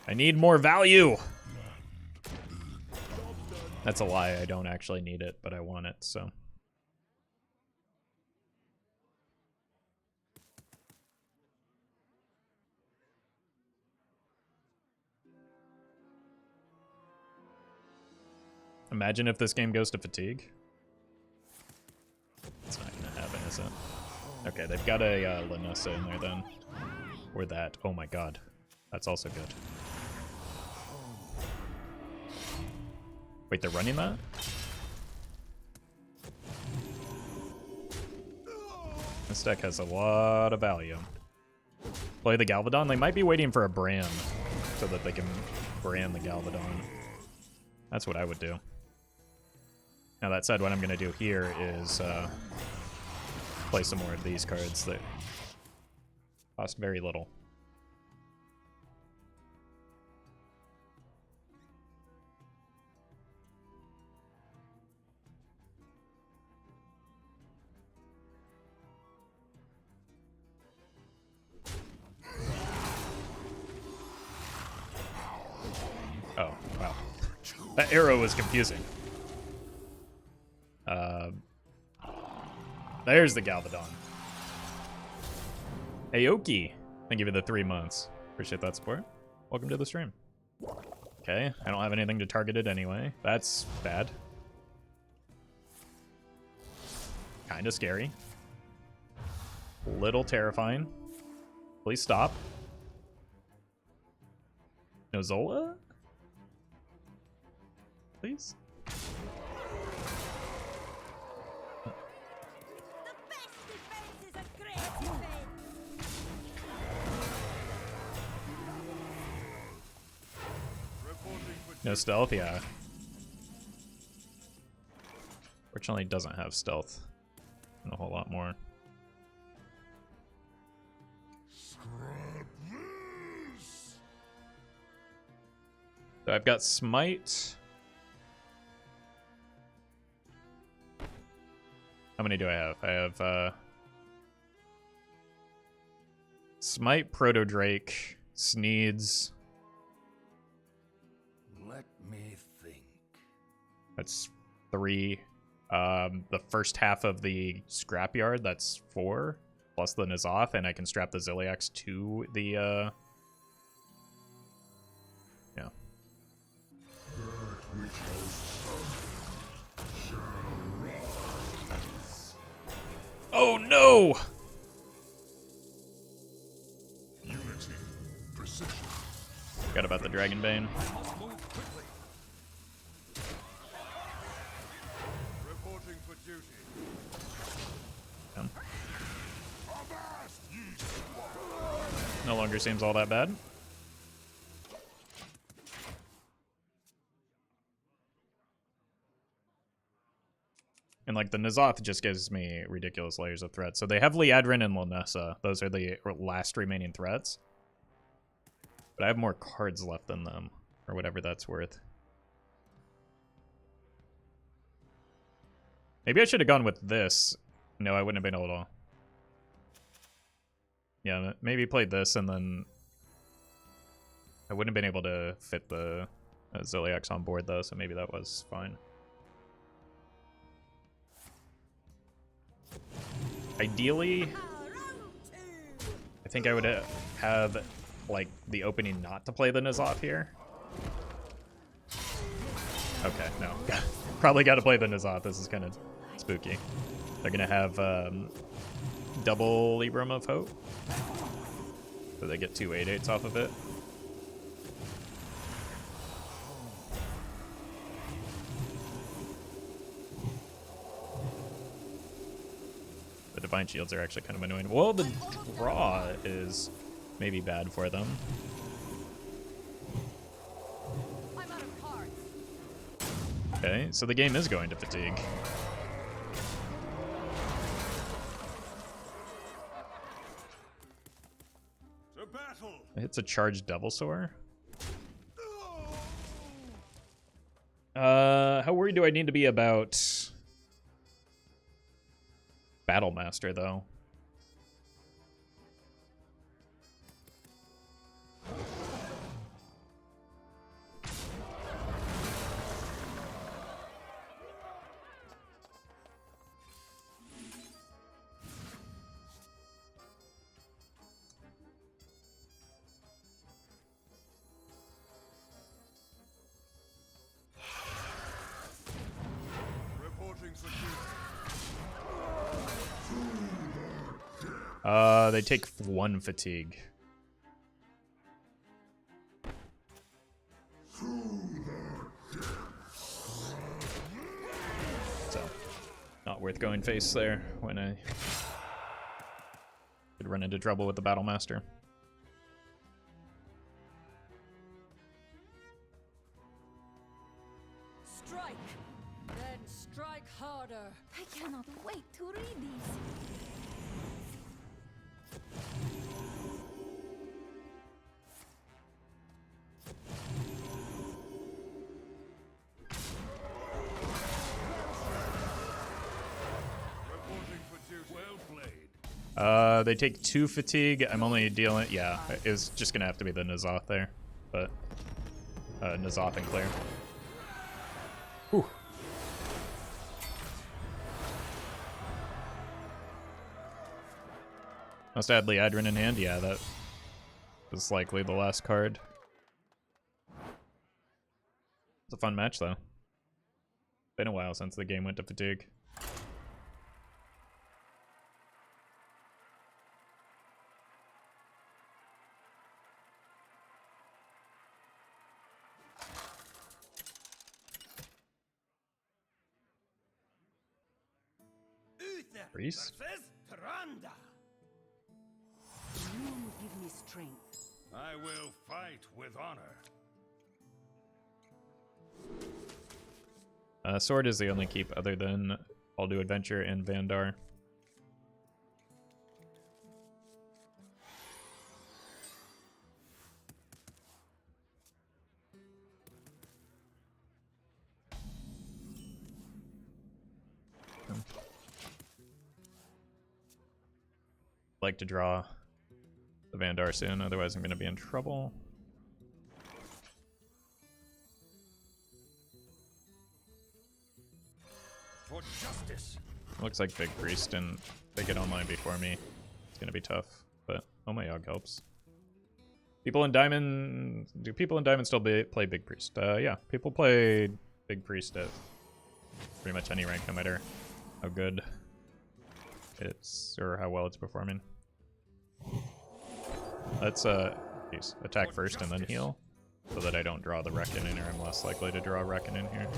I need more value. That's a lie. I don't actually need it, but I want it, so. Imagine if this game goes to fatigue. It's not gonna happen, is it? Okay, they've got a Lanessa in there then. Or that. Oh my god. That's also good. Wait, they're running that? This deck has a lot of value. Play the Galvadon. They might be waiting for a Bran so that they can brand the Galvadon. That's what I would do. Now that said, what I'm going to do here is play some more of these cards that cost very little. Oh, wow. That arrow was confusing. There's the Galvadon. Hey, Oki. Thank you for the 3 months. Appreciate that support. Welcome to the stream. Okay, I don't have anything to target it anyway. That's bad. Kinda scary. Little terrifying. Please stop. Nozola? Please? The best defense is a great defense. Reporting for No stealth? Yeah. Fortunately, it doesn't have stealth. And a whole lot more. scrap this. So I've got Smite. How many do I have? I have Smite, Protodrake, Sneeds. Let me think. That's 3. The first half of the Scrapyard, that's 4. Plus the N'Zoth, and I can strap the Zilliax to the, yeah. Oh no! Unity, precision. Forgot about the Dragonbane. I must move quickly. Reporting for duty. Yeah. Avast ye No longer seems all that bad. And like the N'Zoth just gives me ridiculous layers of threats. So they have Liadrin and Lanessa. Those are the last remaining threats. But I have more cards left than them, or whatever that's worth. Maybe I should have gone with this. No, I wouldn't have been able to. Yeah, maybe played this and then I wouldn't have been able to fit the Zilliax on board though, so maybe that was fine. Ideally, I think I would have like the opening not to play the N'Zoth here. Okay, no. Probably got to play the N'Zoth. This is kind of spooky. They're going to have double Libram of Hope. So they get 2 8/8s off of it. The Divine Shields are actually kind of annoying. Well, the draw is maybe bad for them. I'm out of cards. Okay, so the game is going to fatigue. To battle. It's a charged Devilsaur. How worried do I need to be about Battlemaster, though? Reporting for duty. They take 1 fatigue. So, not worth going face there when I could run into trouble with the Battlemaster. Strike, then strike harder. I cannot wait to read these. Reporting for duty. Well played. They take 2 fatigue. I'm only dealing. Yeah, it's just gonna have to be the N'Zoth there, but N'Zoth and clear. Whew. Must add Liadrin in hand. Yeah, that is likely the last card. It's a fun match though. Been a while since the game went to fatigue. Uther Reese? versus Tyrande. You give me strength. I will fight with honor. Sword is the only keep other than I'll Do Adventure and Vanndar. Like to draw the Vanndar soon, otherwise I'm going to be in trouble. For justice. Looks like Big Priest and they get online before me. It's going to be tough, but oh, My Yogg helps. People in Diamond... Do people in Diamond still play Big Priest? Yeah, people play Big Priest at pretty much any rank, no matter how good it's or how well it's performing. Let's geez, attack first and then heal, so that I don't draw the Reckoning, or I'm less likely to draw Reckoning here.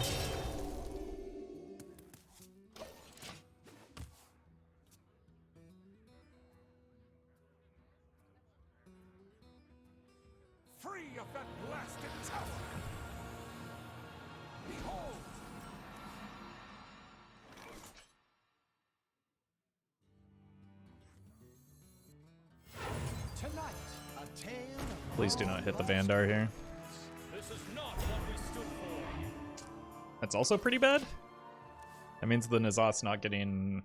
Free of that blasted tower! Behold! Tonight, a tale of Please do not hit the Vanndar here. This is not what we stood for. That's also pretty bad. That means the N'Zoth's not getting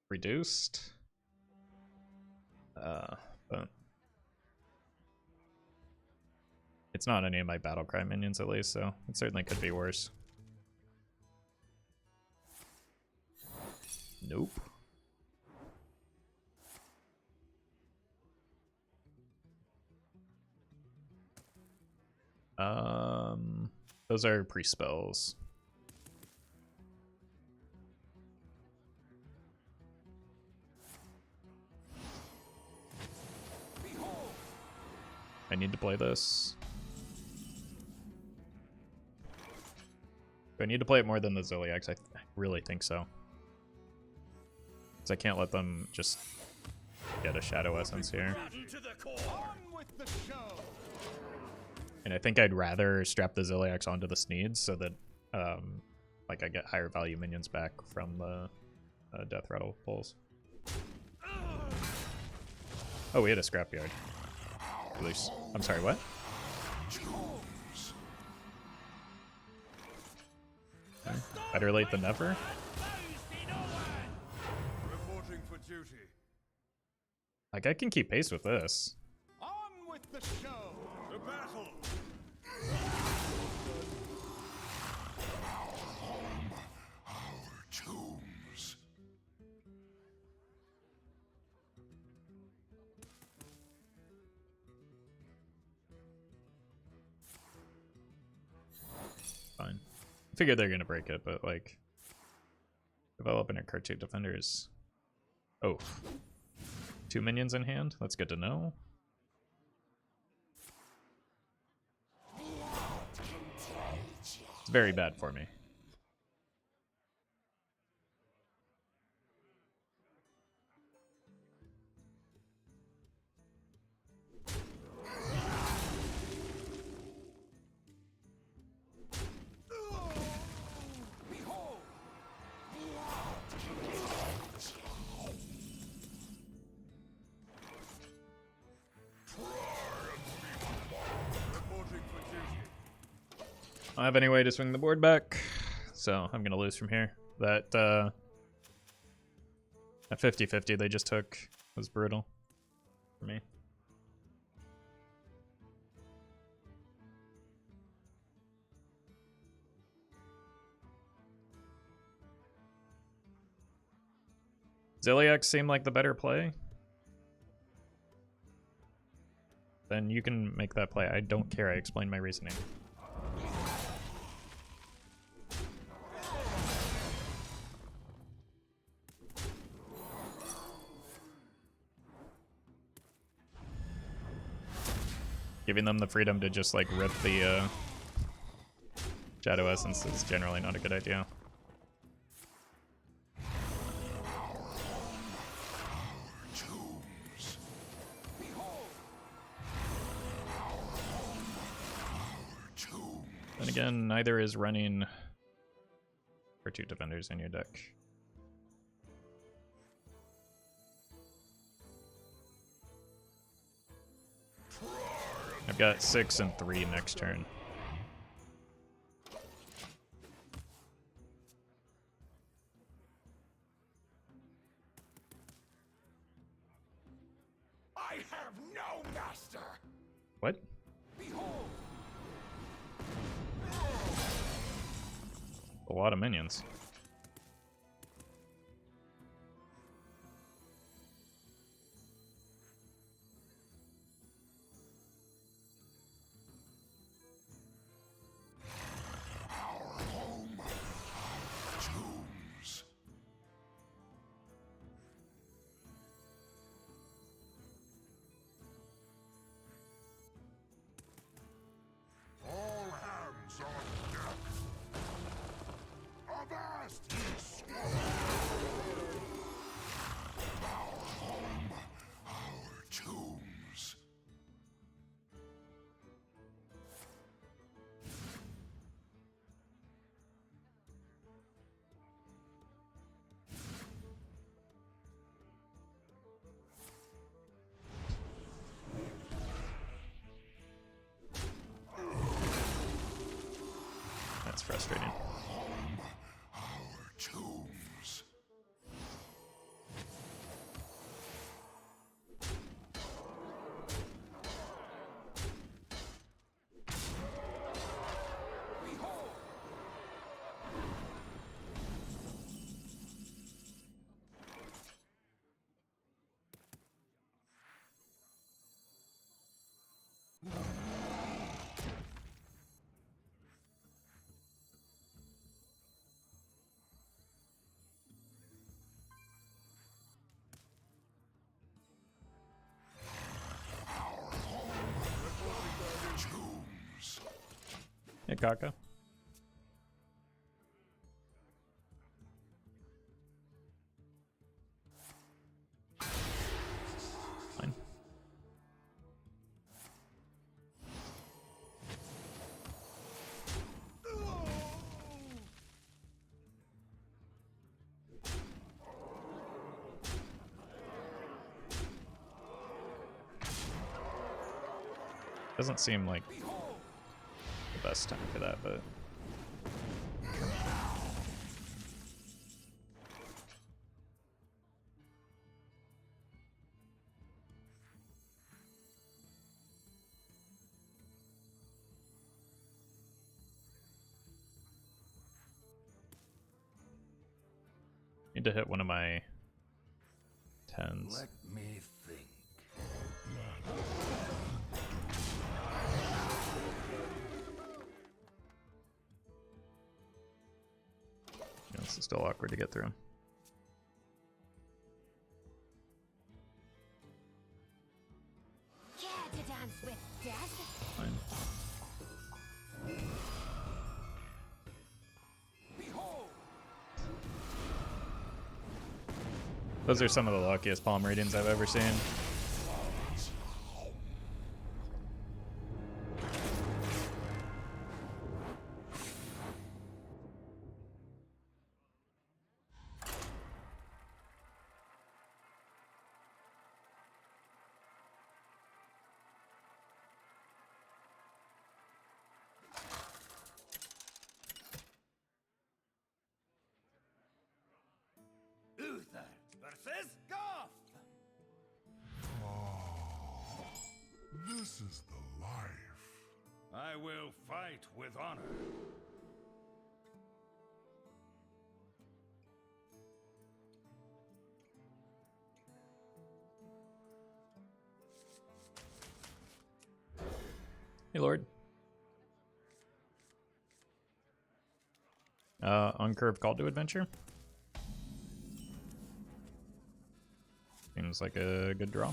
reduced. But it's not any of my Battlecry minions at least, so it certainly could be worse. Nope. Those are pre-spells. I need to play this. Do I need to play it more than the Zilliax? I really think so. Because I can't let them just get a Shadow Essence here. And I think I'd rather strap the Zilliax onto the Sneed so that like I get higher value minions back from the Death Rattle pulls. Oh, we had a Scrapyard. At least, I'm sorry, what? Okay. Better late than never. Reporting for duty. Like, I can keep pace with this. On with the show. To battle. Our tombs. Fine. I figured they're gonna break it, but like, developing a Khartut Defender is... Oh. 2 minions in hand? That's good to know. It's very bad for me. I don't have any way to swing the board back, so I'm gonna lose from here. That 50-50 they just took was brutal for me. Zilliax seemed like the better play. Then you can make that play. I don't care. I explained my reasoning. Giving them the freedom to just like rip the Shadow Essence is generally not a good idea. Then again, neither is running Khartut Defenders in your deck. I've got 6 and 3 next turn. I have no master. What? Behold. A lot of minions. Tombs. All hands on deck. Avast, ye squad! Our home, our tombs. That's frustrating. Our Hey, Kaka. Fine. Doesn't seem like the best time for that, but need to hit one of my 10s. Let me think. Yeah, this is still awkward to get through. Care to dance with death? Fine. Those are some of the luckiest palm readings I've ever seen. Uther versus Goth! This is the life. I will fight with honor. Hey, Lord. Uncurved call to adventure. Seems like a good draw.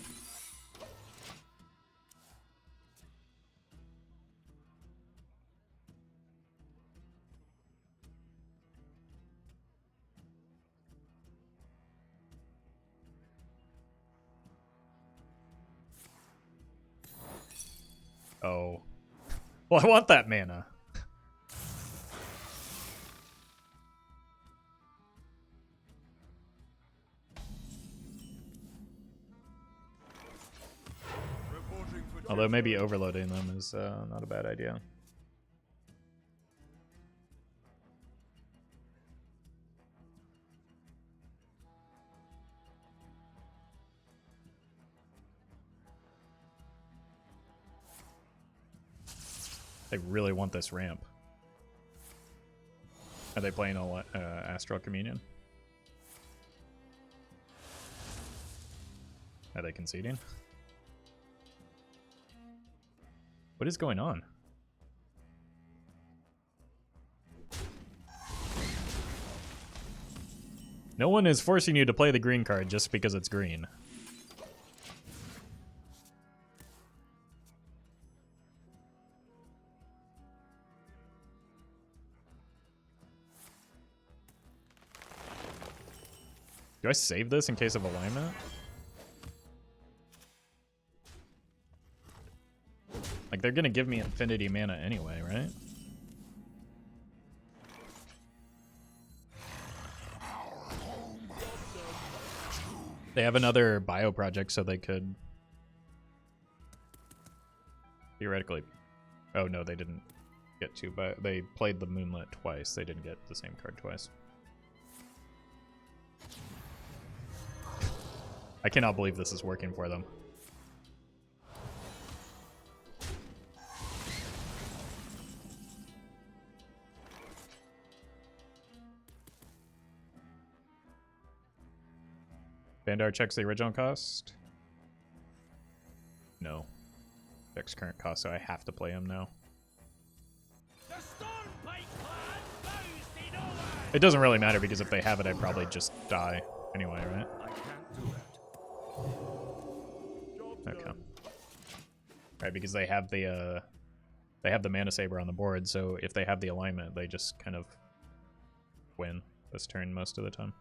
Oh. Well, I want that mana. Although maybe overloading them is not a bad idea. They really want this ramp. Are they playing a Astral Communion? Are they conceding? What is going on? No one is forcing you to play the green card just because it's green. Do I save this in case of alignment? Like, they're gonna give me infinity mana anyway, right? They have another bio project, so they could theoretically... Oh no, they didn't get to, but they played the Moonlit twice. They didn't get the same card twice. I cannot believe this is working for them. Vanndar checks the original cost? No. Checks current cost, so I have to play him now. The Stormpike clan bows to no man. It doesn't really matter because if they have it, I'd probably just die anyway, right? I can't do that. Okay. Right, because they have the they have the Mana Saber on the board, so if they have the alignment, they just kind of win this turn most of the time.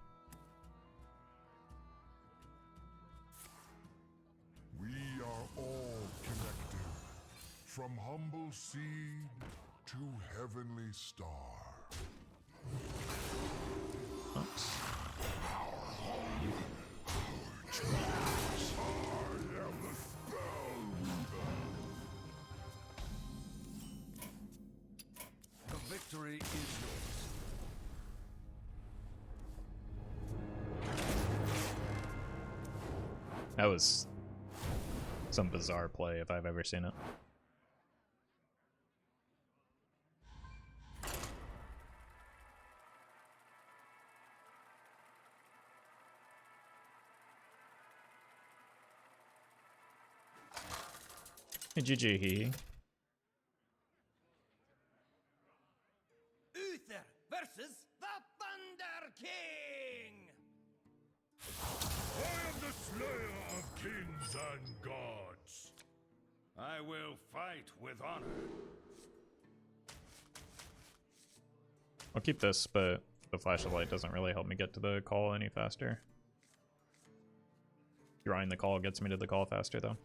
We are all connected, from humble seed to heavenly star. Oops. The victory is yours. That was some bizarre play if I've ever seen it. Hey, GG he. Uther versus the Thunder King! I am the slayer of kings and gods. I will fight with honor. I'll keep this, but the flash of light doesn't really help me get to the call any faster. Drawing the call gets me to the call faster, though.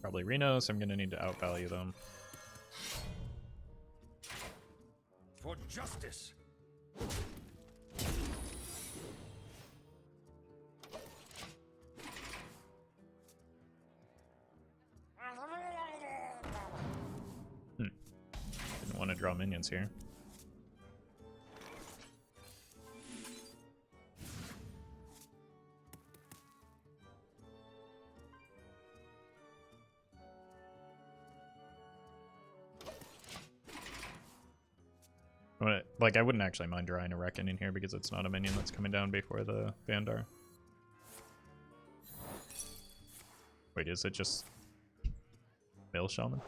Probably Reno, so I'm gonna need to outvalue them. For justice. Didn't want to draw minions here. Like, I wouldn't actually mind drawing a Reckoning here because it's not a minion that's coming down before the Vanndar. Wait, is it just Mill Shaman?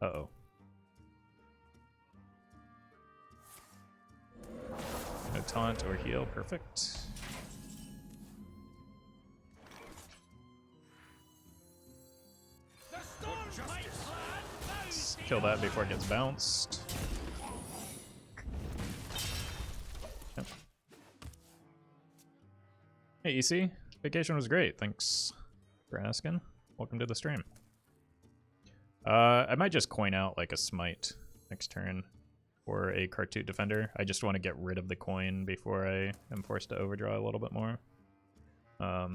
Uh-oh. No taunt or heal, perfect. The Stormpike clan bows Kill that before it gets bounced. Yep. Hey, EC. Vacation was great. Thanks for asking. Welcome to the stream. I might just coin out like a Smite next turn or a Khartut Defender. I just want to get rid of the coin before I am forced to overdraw a little bit more. I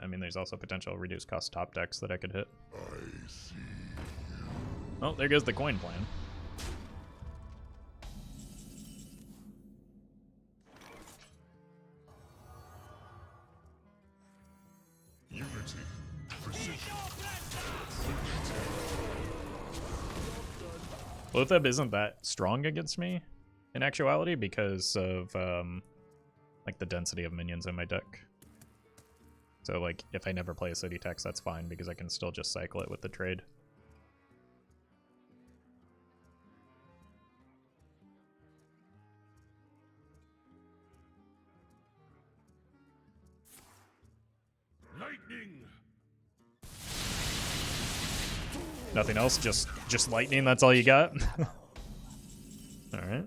mean, there's also potential reduced cost top decks that I could hit. I see. Oh, there goes the coin plan. Unity. Precision. Lotheb isn't that strong against me in actuality because of like the density of minions in my deck. So like if I never play a city tax, that's fine because I can still just cycle it with the trade. Lightning. Nothing else, just lightning, that's all you got? Alright.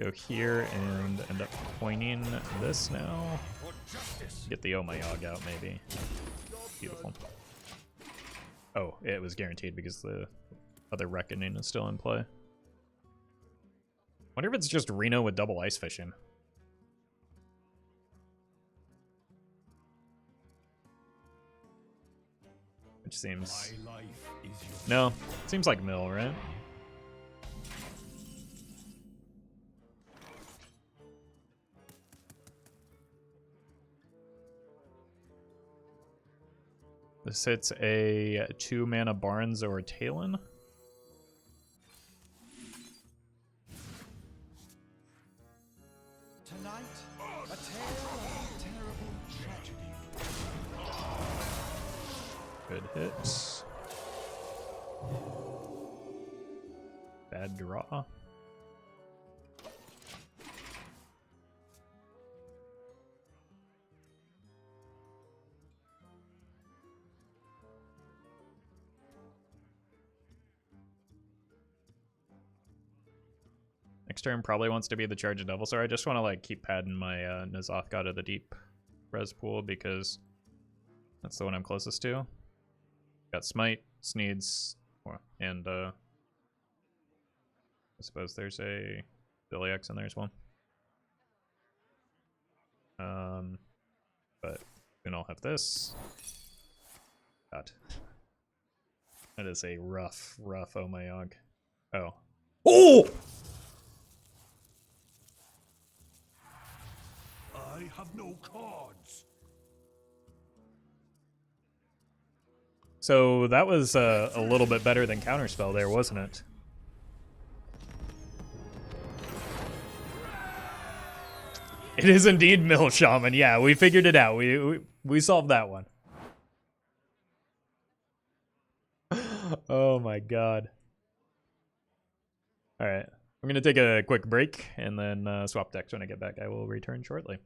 Go here and end up coining this now. For justice. Get the Oh My Yogg out, maybe. Beautiful. Oh, it was guaranteed because the other Reckoning is still in play. Wonder if it's just Reno with double Ice Fishing. Which seems... My life is yours. No, seems like Mill, right? This hits a 2-mana Barnes or Taelan. Tonight, a tale of terrible tragedy. Good hit. Bad draw. Next turn probably wants to be the charge of Devilsaur. I just want to like keep padding my N'Zoth God of the Deep res pool because that's the one I'm closest to. Got Smite, Sneeds, and I suppose there's a Zilliax in there as well. But we can all have this. God. That is a rough oh my Yogg. Oh. Oh! I have no cards. So that was a little bit better than Counterspell there, wasn't it? It is indeed Mill Shaman. Yeah, we figured it out. We solved that one. Oh my god. All right. I'm going to take a quick break and then swap decks when I get back. I will return shortly.